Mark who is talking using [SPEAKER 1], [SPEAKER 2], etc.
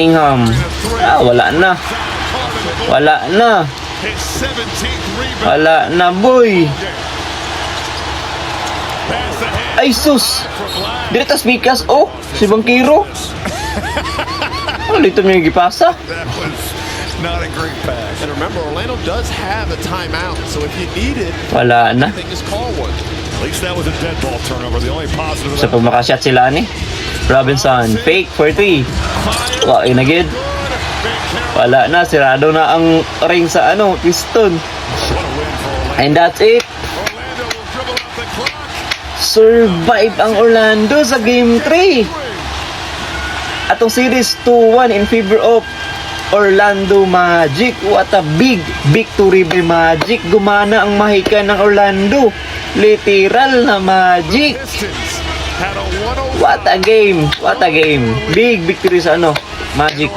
[SPEAKER 1] Ingham. Wala na. Wala na. Wala na, boy. Ay, sus. Direta speakers. Oh, si Bangkiro. Dito niya yung gipasa.
[SPEAKER 2] Not a great pass. And remember, Orlando does have a timeout, so if you need it,
[SPEAKER 1] Wala na.
[SPEAKER 2] I think just call one. At least that was a dead ball turnover. The only positive of
[SPEAKER 1] Sa pag makashot sila ni Robinson. Fake for 3. Wala na gid. Wala na. Sirado na ang ring sa Piston. And that's it. Survive ang Orlando sa Game 3. Atong series 2-1 in favor of Orlando Magic. What a big victory by Magic. Gumana ang mahika ng Orlando. Literal na Magic. What a game. What a game. Big victory sa Magic.